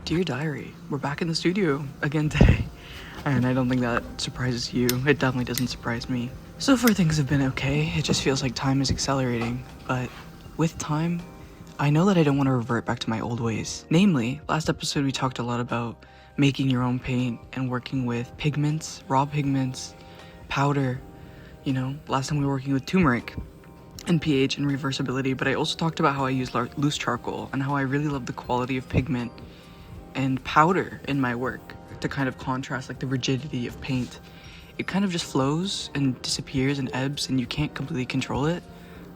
Dear Diary, we're back in the studio again today, and I don't think that surprises you. It definitely doesn't surprise me. So far things have been okay, it just feels like time is accelerating, but with time, I know that I don't want to revert back to my old ways. Namely, last episode we talked a lot about making your own paint and working with pigments, raw pigments, powder. Last time we were working with turmeric and pH and reversibility, but I also talked about how I use loose charcoal and how I really love the quality of pigment and powder in my work to kind of contrast like the rigidity of paint. It kind of just flows and disappears and ebbs and you can't completely control it.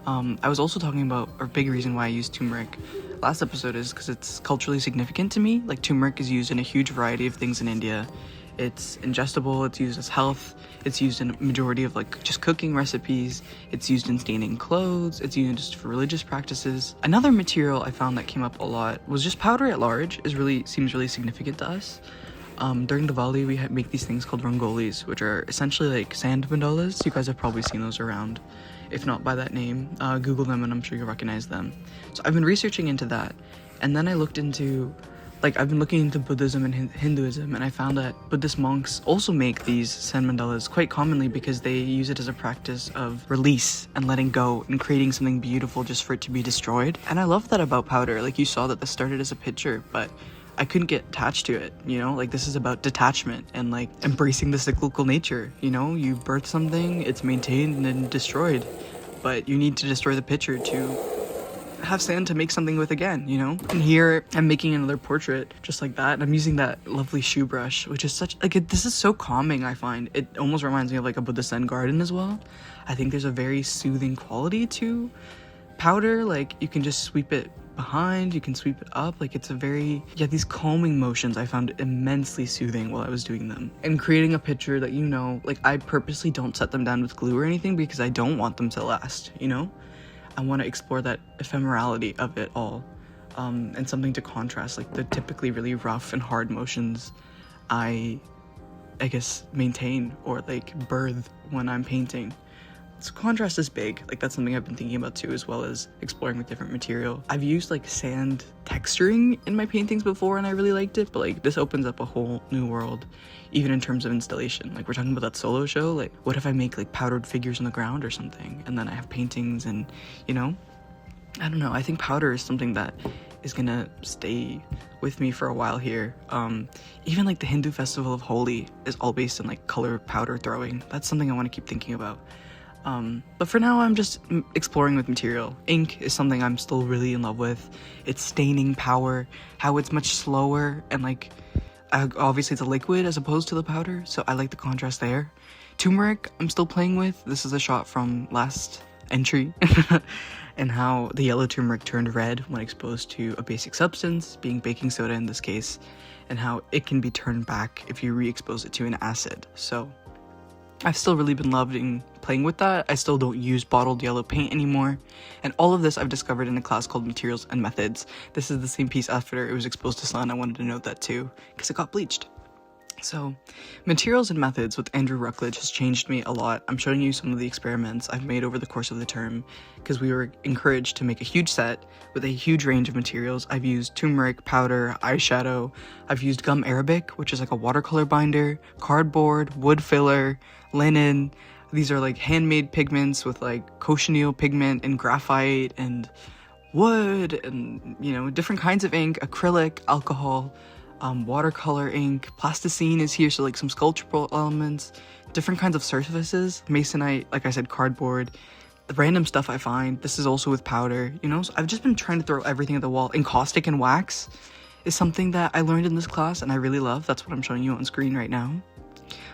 I was also talking about a big reason why I use turmeric last episode is because it's culturally significant to me. Like turmeric is used in a huge variety of things in India. It's ingestible, it's used as health, it's used in a majority of like just cooking recipes, it's used in staining clothes, it's used for religious practices. Another material I found that came up a lot was just powder at large seems really significant to us. During Diwali we make these things called rangolis, which are essentially like sand mandalas. You guys have probably seen those around. If not by that name, Google them and I'm sure you'll recognize them. So I've been researching into that, and then I've been looking into Buddhism and Hinduism, and I found that Buddhist monks also make these sand mandalas quite commonly because they use it as a practice of release and letting go and creating something beautiful just for it to be destroyed. And I love that about powder. Like you saw that this started as a picture, but I couldn't get attached to it, like this is about detachment and like embracing the cyclical nature, you birth something, it's maintained and then destroyed, but you need to destroy the picture to have sand to make something with again, And here I'm making another portrait just like that, and I'm using that lovely shoe brush, which is this is so calming. I find it almost reminds me of like a Buddhist Zen garden as well. I think there's a very soothing quality to powder. Like you can just sweep it behind, you can sweep it up, like it's these calming motions I found immensely soothing while I was doing them. And creating a picture that like I purposely don't set them down with glue or anything because I don't want them to last, I want to explore that ephemerality of it all, and something to contrast like the typically really rough and hard motions I guess maintain or like birth when I'm painting. So contrast is big, like that's something I've been thinking about too, as well as exploring with different material. I've used like sand texturing in my paintings before and I really liked it, but like this opens up a whole new world, even in terms of installation. Like we're talking about that solo show, like what if I make like powdered figures on the ground or something, and then I have paintings and, I don't know, I think powder is something that is gonna stay with me for a while here. Even like the Hindu festival of Holi is all based on like color powder throwing. That's something I want to keep thinking about. But for now, I'm just exploring with material. Ink is something I'm still really in love with. Its staining power, how it's much slower, and like, obviously it's a liquid as opposed to the powder, so I like the contrast there. Turmeric, I'm still playing with. This is a shot from last entry, and how the yellow turmeric turned red when exposed to a basic substance, being baking soda in this case, and how it can be turned back if you re-expose it to an acid. So I've still really been loving playing with that. I still don't use bottled yellow paint anymore. And all of this I've discovered in a class called Materials and Methods. This is the same piece after it was exposed to sun. I wanted to note that too, because it got bleached. So, Materials and Methods with Andrew Rucklidge has changed me a lot. I'm showing you some of the experiments I've made over the course of the term, because we were encouraged to make a huge set with a huge range of materials. I've used turmeric, powder, eyeshadow. I've used gum arabic, which is like a watercolor binder, cardboard, wood filler, linen. These are like handmade pigments with like cochineal pigment and graphite and wood and, different kinds of ink, acrylic, alcohol, watercolor ink, plasticine is here, so like some sculptural elements, different kinds of surfaces, masonite, like I said, cardboard, the random stuff I find. This is also with powder, so I've just been trying to throw everything at the wall. Encaustic and wax is something that I learned in this class and I really love. That's what I'm showing you on screen right now.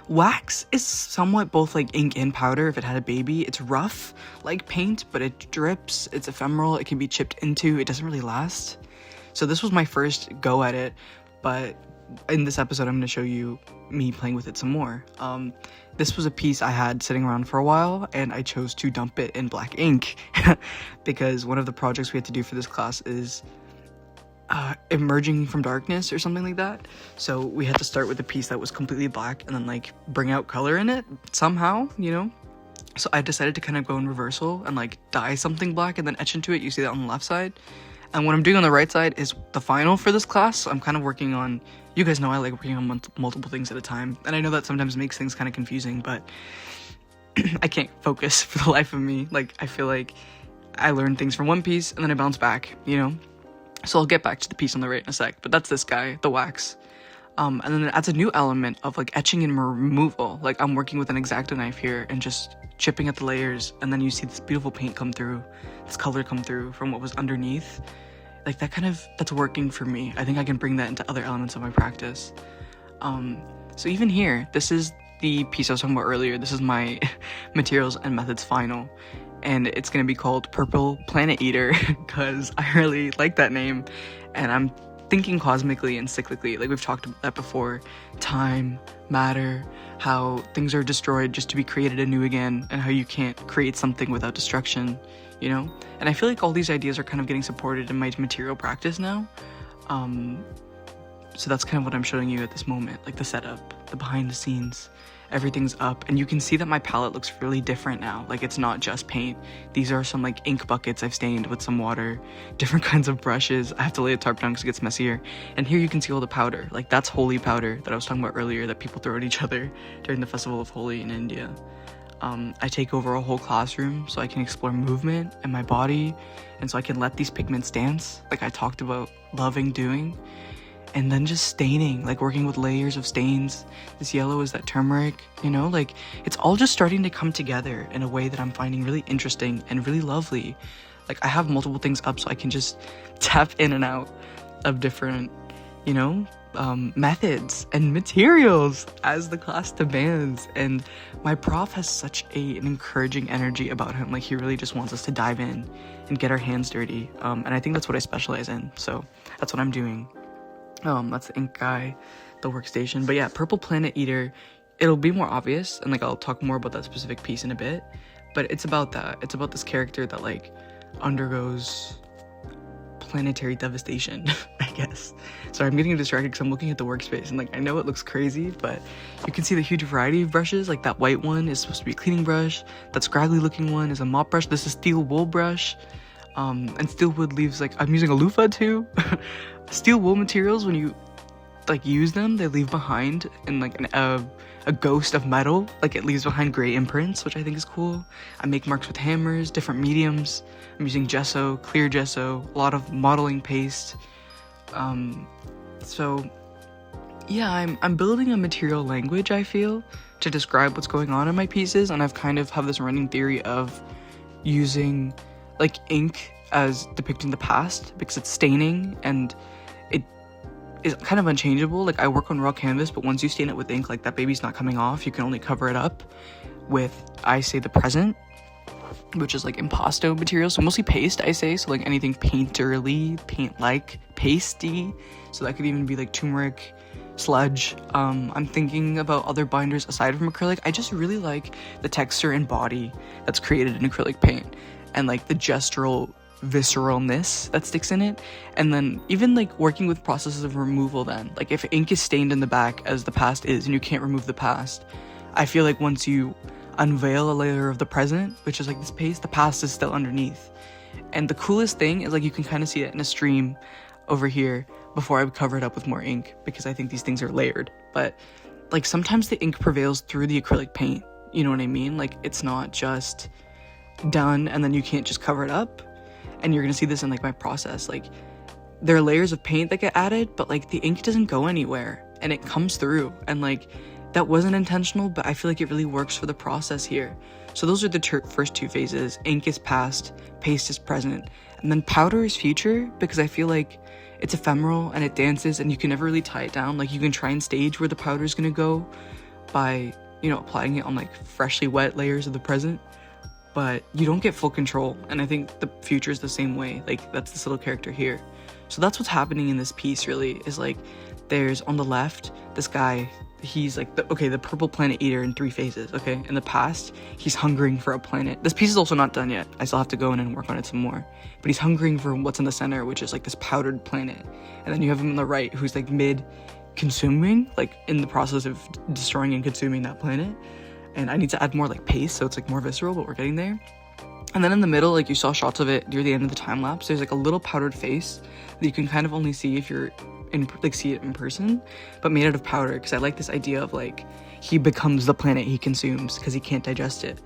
Wax is somewhat both like ink and powder if it had a baby. It's rough like paint, but it drips, it's ephemeral, it can be chipped into, it doesn't really last. So this was my first go at it, but in this episode I'm going to show you me playing with it some more. This was a piece I had sitting around for a while and I chose to dump it in black ink because one of the projects we had to do for this class is emerging from darkness or something like that. So we had to start with a piece that was completely black and then like bring out color in it somehow, So I decided to kind of go in reversal and like dye something black and then etch into it. You see that on the left side. And what I'm doing on the right side is the final for this class. I'm kind of working on, you guys know I like working on multiple things at a time. And I know that sometimes makes things kind of confusing, but I can't focus for the life of me. Like, I feel like I learn things from one piece and then I bounce back, you know? So I'll get back to the piece on the right in a sec, but that's this guy, the wax. And then it adds a new element of like etching and removal. Like I'm working with an X-Acto knife here and just chipping at the layers, and then you see this beautiful paint come through, this color come through from what was underneath. Like that's working for me. I think I can bring that into other elements of my practice. So even here, this is the piece I was talking about earlier. This is my materials and methods final, and it's gonna be called Purple Planet Eater because I really like that name, and I'm thinking cosmically and cyclically. Like we've talked about that before. Time, matter, how things are destroyed just to be created anew again, and how you can't create something without destruction, you know? And I feel like all these ideas are kind of getting supported in my material practice now. So that's kind of what I'm showing you at this moment, like the setup, the behind the scenes, everything's up, and you can see that my palette looks really different now. Like it's not just paint. These are some like ink buckets I've stained with some water, different kinds of brushes. I have to lay a tarp down because it gets messier. And here you can see all the powder. Like that's holy powder that I was talking about earlier that people throw at each other during the festival of Holi in India. I take over a whole classroom so I can explore movement and my body, and so I can let these pigments dance like I talked about loving doing. And then just staining, like working with layers of stains. This yellow is that turmeric, you know, like it's all just starting to come together in a way that I'm finding really interesting and really lovely. Like I have multiple things up so I can just tap in and out of different, you know, methods and materials as the class demands. And my prof has such an encouraging energy about him. Like he really just wants us to dive in and get our hands dirty. And I think that's what I specialize in. So that's what I'm doing. That's the ink guy, the workstation. But yeah, Purple Planet Eater, it'll be more obvious, and like I'll talk more about that specific piece in a bit, but it's about that. It's about this character that like undergoes planetary devastation, I guess. Sorry, I'm getting distracted because I'm looking at the workspace, and like I know it looks crazy, but you can see the huge variety of brushes. Like that white one is supposed to be a cleaning brush, that scraggly looking one is a mop brush, this is steel wool brush. And steel wood leaves, like, I'm using a loofah too. Steel wool materials, when you like use them, they leave behind in like a ghost of metal. Like it leaves behind gray imprints, which I think is cool. I make marks with hammers, different mediums. I'm using gesso, clear gesso, a lot of modeling paste. So yeah, I'm building a material language, I feel, to describe what's going on in my pieces, and I've kind of have this running theory of using like ink as depicting the past because it's staining and it is kind of unchangeable. Like I work on raw canvas, but once you stain it with ink, like that baby's not coming off. You can only cover it up with, I say, the present, which is like impasto material, so mostly paste, I say, so like anything painterly, paint-like, pasty. So that could even be like turmeric, sludge. I'm thinking about other binders aside from acrylic. I just really like the texture and body that's created in acrylic paint, and like the gestural visceralness that sticks in it. And then even like working with processes of removal, then like if ink is stained in the back as the past is and you can't remove the past, I feel like once you unveil a layer of the present, which is like this paste, the past is still underneath. And the coolest thing is like you can kind of see it in a stream over here before I cover it up with more ink, because I think these things are layered. But like sometimes the ink prevails through the acrylic paint, you know what I mean? Like it's not just done and then you can't just cover it up. And you're gonna see this in like my process. Like there are layers of paint that get added, but like the ink doesn't go anywhere and it comes through, and like that wasn't intentional, but I feel like it really works for the process here. So those are the first two phases. Ink is past, paste is present, and then powder is future, because I feel like it's ephemeral and it dances and you can never really tie it down. Like you can try and stage where the powder is gonna go by, you know, applying it on like freshly wet layers of the present, but you don't get full control. And I think the future is the same way. Like that's this little character here. So that's what's happening in this piece, really, is like there's on the left this guy, he's like the Purple Planet Eater in 3 phases. Okay, in the past he's hungering for a planet. This piece is also not done yet, I still have to go in and work on it some more, but he's hungering for what's in the center, which is like this powdered planet. And then you have him on the right who's like mid consuming, like in the process of destroying and consuming that planet. And I need to add more like paste, so it's like more visceral, but we're getting there. And then in the middle, like you saw shots of it near the end of the time lapse, there's like a little powdered face that you can kind of only see if you're see it in person, but made out of powder, because I like this idea of like he becomes the planet he consumes because he can't digest it.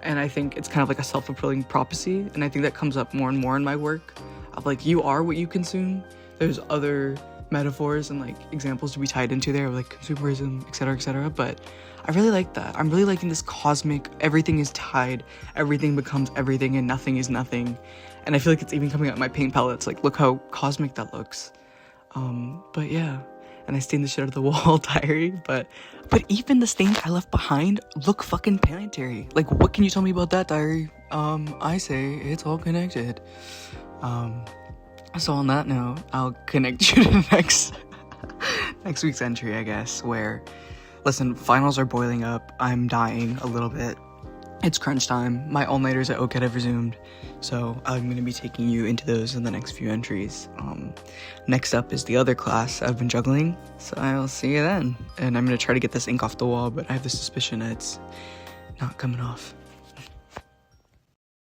And I think it's kind of like a self-fulfilling prophecy, and I think that comes up more and more in my work of like, you are what you consume. There's other metaphors and like examples to be tied into there, like consumerism, etc., but I really like that. I'm really liking this cosmic, everything is tied, everything becomes everything, and nothing is nothing. And I feel like it's even coming out in my paint palettes, like look how cosmic that looks. But yeah, and I stained the shit out of the wall diary, but even the stains I left behind look fucking planetary. Like, what can you tell me about that diary? I say it's all connected. So on that note, I'll connect you to next week's entry, I guess, where, listen, finals are boiling up. I'm dying a little bit. It's crunch time. My all-nighters at OCAD have resumed, so I'm going to be taking you into those in the next few entries. Next up is the other class I've been juggling, so I'll see you then. And I'm going to try to get this ink off the wall, but I have the suspicion that it's not coming off.